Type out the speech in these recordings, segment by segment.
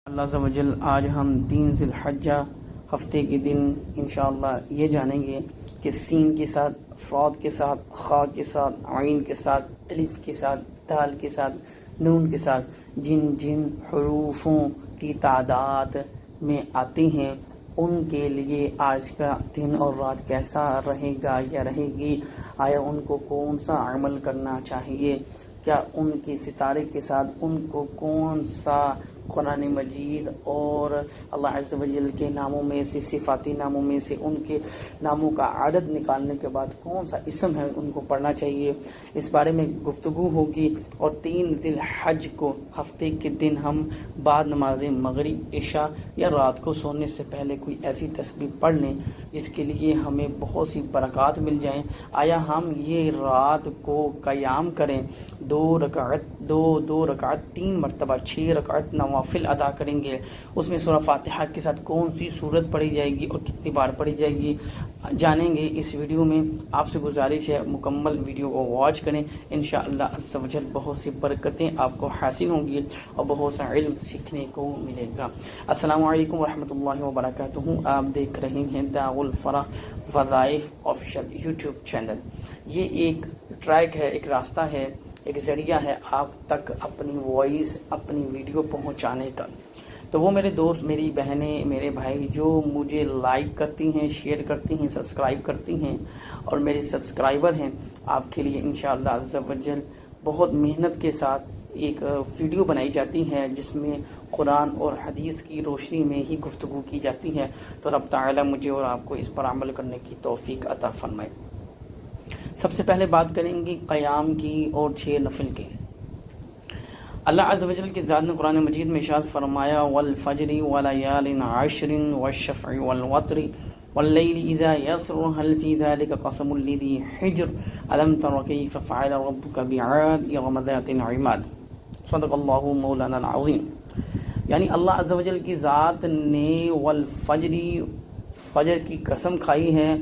اللہ عز و جل آج ہم 3 ذی الحجہ ہفتے کے دن انشاءاللہ یہ جانیں گے کہ سین کے ساتھ، صاد کے ساتھ، خا کے ساتھ، عین کے ساتھ، الف کے ساتھ، دال کے ساتھ، نون کے ساتھ جن جن حروفوں کی تعداد میں آتے ہیں ان کے لیے آج کا دن اور رات کیسا رہے گا یا رہے گی، آیا ان کو کون سا عمل کرنا چاہیے، کیا ان کے ستارے کے ساتھ ان کو کون سا قرآن مجید اور اللہ عز و جل کے ناموں میں سے، صفاتی ناموں میں سے ان کے ناموں کا عدد نکالنے کے بعد کون سا اسم ہے ان کو پڑھنا چاہیے، اس بارے میں گفتگو ہوگی۔ اور 3 ذی الحج کو ہفتے کے دن ہم بعد نماز مغرب، عشاء یا رات کو سونے سے پہلے کوئی ایسی تسبیح پڑھ لیں جس کے لیے ہمیں بہت سی برکات مل جائیں۔ آیا ہم یہ رات کو قیام کریں، 2 رکعت 3 مرتبہ 6 رکعت نوافل ادا کریں گے، اس میں سورہ فاتحہ کے ساتھ کون سی سورت پڑھی جائے گی اور کتنی بار پڑھی جائے گی جانیں گے اس ویڈیو میں۔ آپ سے گزارش ہے مکمل ویڈیو کو واچ کریں، انشاءاللہ عز و جل بہت سی برکتیں آپ کو حاصل ہوں گی اور بہت سا علم سیکھنے کو ملے گا۔ السلام علیکم ورحمۃ اللہ وبرکاتہ۔ آپ دیکھ رہے ہیں داع الفرح وظائف آفیشیل یوٹیوب چینل۔ یہ ایک ٹریک ہے، ایک راستہ ہے، ایک ذریعہ ہے آپ تک اپنی وائس، اپنی ویڈیو پہنچانے کا۔ تو وہ میرے دوست، میری بہنیں، میرے بھائی جو مجھے لائک کرتی ہیں، شیئر کرتی ہیں، سبسکرائب کرتی ہیں اور میرے سبسکرائبر ہیں، آپ کے لیے انشاءاللہ عز و جل بہت محنت کے ساتھ ایک ویڈیو بنائی جاتی ہے جس میں قرآن اور حدیث کی روشنی میں ہی گفتگو کی جاتی ہے۔ تو رب تعالی مجھے اور آپ کو اس پر عمل کرنے کی توفیق عطا فرمائے۔ سب سے پہلے بات کریں گے قیام کی اور 6 نفل کی۔ اللہ عز و جل کی ذات نے قرآن مجید میں ارشاد فرمایا والفجر ولیال عشر والشفع والوتر واللیل اذا یسر هل فی ذلک قسم لذی حجر الم تر کیف فعل ربک بعاد ارم ذات العماد۔ صدق اللہ مولانا العظیم۔ یعنی اللہ عز و جل کی ذات نے والفجر، فجر کی قسم کھائی ہے،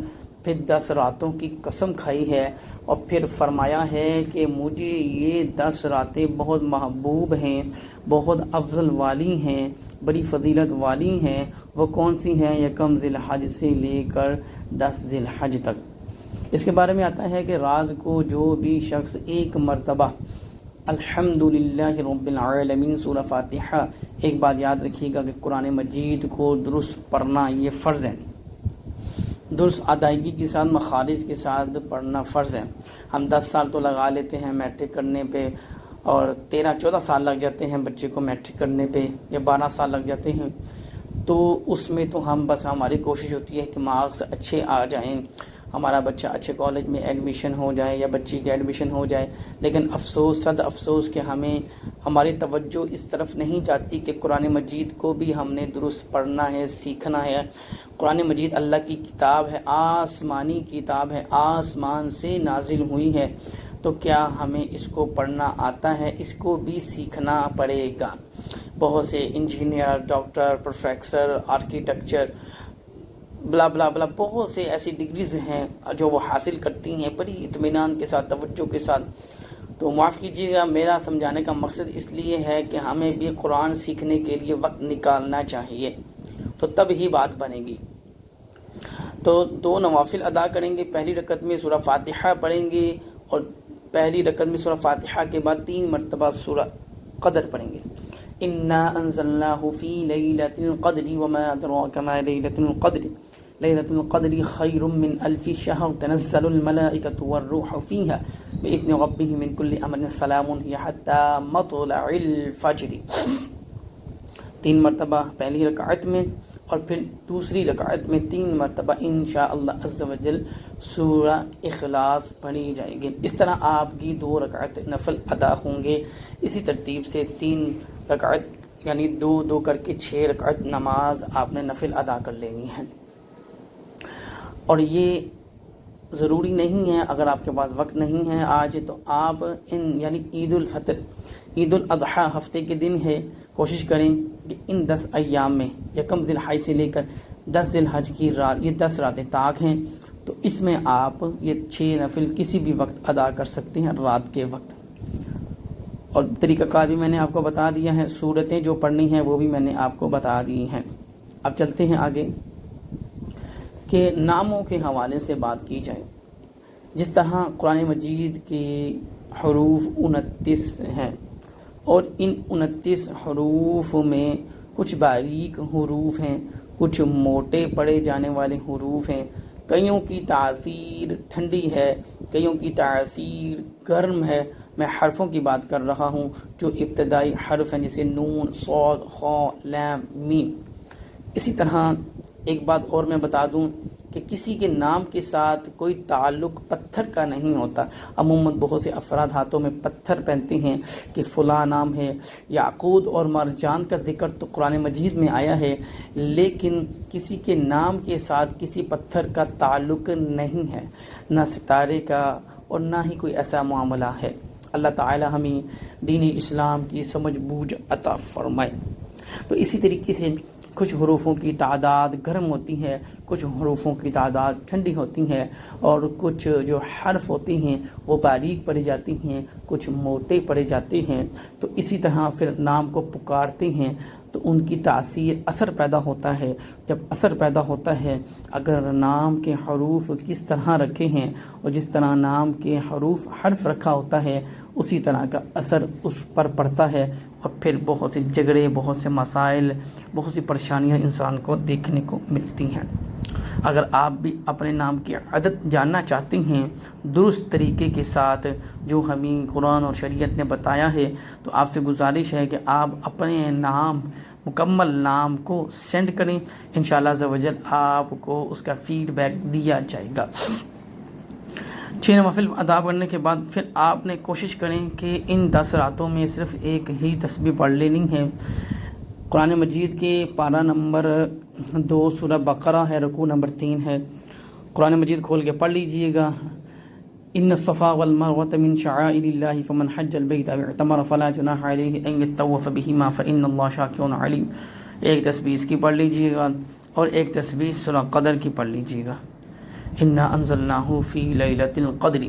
پھر 10 راتوں کی قسم کھائی ہے اور پھر فرمایا ہے کہ مجھے یہ 10 راتیں بہت محبوب ہیں، بہت افضل والی ہیں، بڑی فضیلت والی ہیں۔ وہ کون سی ہیں؟ یکم ذی الحج سے لے کر 10 ذی الحج تک۔ اس کے بارے میں آتا ہے کہ رات کو جو بھی شخص 1 مرتبہ الحمدللہ رب العالمین سورہ فاتحہ، ایک بات یاد رکھیے گا کہ قرآن مجید کو درست پڑھنا یہ فرض ہے، درست ادائیگی کے ساتھ، مخارج کے ساتھ پڑھنا فرض ہے۔ ہم 10 سال تو لگا لیتے ہیں میٹرک کرنے پہ اور 13-14 سال لگ جاتے ہیں بچے کو میٹرک کرنے پہ، یا 12 سال لگ جاتے ہیں، تو اس میں تو ہم بس ہماری کوشش ہوتی ہے کہ مارکس اچھے آ جائیں، ہمارا بچہ اچھے کالج میں ایڈمیشن ہو جائے یا بچی کی ایڈمیشن ہو جائے۔ لیکن افسوس، صد افسوس کہ ہماری توجہ اس طرف نہیں جاتی کہ قرآن مجید کو بھی ہم نے درست پڑھنا ہے، سیکھنا ہے۔ قرآن مجید اللہ کی کتاب ہے، آسمانی کتاب ہے، آسمان سے نازل ہوئی ہے، تو کیا ہمیں اس کو پڑھنا آتا ہے؟ اس کو بھی سیکھنا پڑے گا۔ بہت سے انجینئر، ڈاکٹر، پروفیسر، آرکیٹیکچر، بلا بلا بلا بہت سے ایسی ڈگریز ہیں جو وہ حاصل کرتی ہیں بڑی اطمینان کے ساتھ، توجہ کے ساتھ۔ تو معاف کیجیے گا، میرا سمجھانے کا مقصد اس لیے ہے کہ ہمیں بھی قرآن سیکھنے کے لیے وقت نکالنا چاہیے، تو تب ہی بات بنے گی۔ تو 2 نوافل ادا کریں گے، پہلی رکعت میں سورہ فاتحہ پڑھیں گے اور پہلی رکعت میں سورہ فاتحہ کے بعد 3 مرتبہ سورہ قدر پڑھیں گے۔ انا انزلناہ فی لیلۃ القدر وما ادراک ما لیلۃ القدر لیلۃ القدر خیر من الف شہر تنزل الملائکۃ والروح فیہا بإذن ربہم من کل امر سلام ہی حتی مطلع الفجر۔ 3 مرتبہ پہلی رکعت میں اور پھر دوسری رکعت میں 3 مرتبہ انشاءاللہ عز و جل سورہ اخلاص پڑھی جائے گی۔ اس طرح آپ کی 2 رکعت نفل ادا ہوں گے۔ اسی ترتیب سے 3 رکعت یعنی 2 کر کے 6 رکعت نماز آپ نے نفل ادا کر لینی ہے۔ اور یہ ضروری نہیں ہے، اگر آپ کے پاس وقت نہیں ہے آج تو آپ یعنی عید الفطر، عید الاضحیٰ ہفتے کے دن ہے، کوشش کریں کہ ان 10 ایام میں یکم ذی الحج سے لے کر 10 ذی الحج کی رات، یہ 10 راتیں طاق ہیں، تو اس میں آپ یہ 6 نفل کسی بھی وقت ادا کر سکتے ہیں رات کے وقت۔ اور طریقہ کار بھی میں نے آپ کو بتا دیا ہے، صورتیں جو پڑھنی ہیں وہ بھی میں نے آپ کو بتا دی ہیں۔ اب چلتے ہیں آگے کہ ناموں کے حوالے سے بات کی جائے۔ جس طرح قرآن مجید کے حروف 29 ہیں، اور ان 29 حروف میں کچھ باریک حروف ہیں، کچھ موٹے پڑھے جانے والے حروف ہیں، کئیوں کی تاثیر ٹھنڈی ہے، کئیوں کی تاثیر گرم ہے۔ میں حرفوں کی بات کر رہا ہوں جو ابتدائی حرف ہیں، جیسے نون، صاد، خا، لام، میم۔ اسی طرح ایک بات اور میں بتا دوں کہ کسی کے نام کے ساتھ کوئی تعلق پتھر کا نہیں ہوتا۔ عموماً بہت سے افراد ہاتھوں میں پتھر پہنتے ہیں کہ فلاں نام ہے۔ یاقوت اور مرجان کا ذکر تو قرآن مجید میں آیا ہے، لیکن کسی کے نام کے ساتھ کسی پتھر کا تعلق نہیں ہے، نہ ستارے کا اور نہ ہی کوئی ایسا معاملہ ہے۔ اللہ تعالی ہمیں دین اسلام کی سمجھ بوجھ عطا فرمائے۔ تو اسی طریقے سے کچھ حروفوں کی تعداد گرم ہوتی ہے، کچھ حروفوں کی تعداد ٹھنڈی ہوتی ہے، اور کچھ جو حرف ہوتے ہیں وہ باریک پڑھی جاتی ہیں، کچھ موٹے پڑھے جاتے ہیں۔ تو اسی طرح پھر نام کو پکارتے ہیں تو ان کی تاثیر اثر پیدا ہوتا ہے۔ جب اثر پیدا ہوتا ہے، اگر نام کے حروف کس طرح رکھے ہیں اور جس طرح نام کے حرف رکھا ہوتا ہے اسی طرح کا اثر اس پر پڑتا ہے، اور پھر بہت سے جھگڑے، بہت سے مسائل، بہت سی پریشانیاں انسان کو دیکھنے کو ملتی ہیں۔ اگر آپ بھی اپنے نام کی عدد جاننا چاہتے ہیں درست طریقے کے ساتھ جو ہمیں قرآن اور شریعت نے بتایا ہے، تو آپ سے گزارش ہے کہ آپ اپنے نام، مکمل نام کو سینڈ کریں، انشاءاللہ عز و جل آپ کو اس کا فیڈ بیک دیا جائے گا۔ 6 نوافل ادا کرنے کے بعد پھر آپ نے کوشش کریں کہ ان 10 راتوں میں صرف ایک ہی تسبیح پڑھ لینی ہے۔ قرآن مجید کے پارہ نمبر 2 سورہ بقرہ ہے، رکوع نمبر 3 ہے۔ قرآن مجید کھول کے پڑھ لیجئے گا۔ ان الصفا والمروة من شعائر الله فمن حج البيت او اعتمر فلا جناح عليه ان يطوف بهما فان الله شاكر عليم۔ ایک تسبیح اس کی پڑھ لیجئے گا اور ایک تسبیح سورہ قدر کی پڑھ لیجئے گا، انا انزلناه في ليلة القدر۔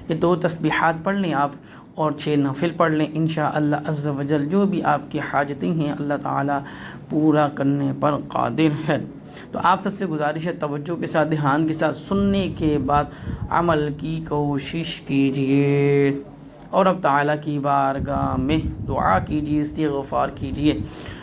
یہ 2 تسبیحات پڑھ لیں آپ اور 6 نفل پڑھ لیں، انشاءاللہ عز و جل جو بھی آپ کی حاجتیں ہیں اللہ تعالی پورا کرنے پر قادر ہے۔ تو آپ سب سے گزارش ہے توجہ کے ساتھ، دھیان کے ساتھ سننے کے بعد عمل کی کوشش کیجئے، اور اب تعالیٰ کی بارگاہ میں دعا کیجئے، استغفار کیجئے۔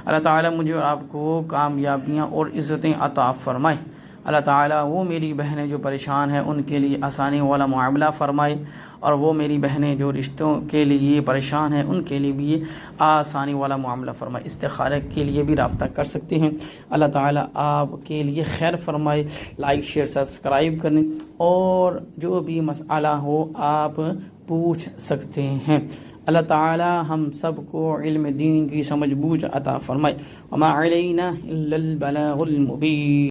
اللہ تعالیٰ مجھے اور آپ کو کامیابیاں اور عزتیں عطا فرمائے۔ اللہ تعالیٰ وہ میری بہنیں جو پریشان ہیں ان کے لیے آسانی والا معاملہ فرمائے، اور وہ میری بہنیں جو رشتوں کے لیے پریشان ہیں ان کے لیے بھی آسانی والا معاملہ فرمائے۔ استخارہ کے لیے بھی رابطہ کر سکتے ہیں۔ اللہ تعالیٰ آپ کے لیے خیر فرمائے۔ لائک، شیئر، سبسکرائب کریں، اور جو بھی مسئلہ ہو آپ پوچھ سکتے ہیں۔ اللہ تعالیٰ ہم سب کو علم دین کی سمجھ بوجھ عطا فرمائے۔ وما علینا الا البلاغ المبین۔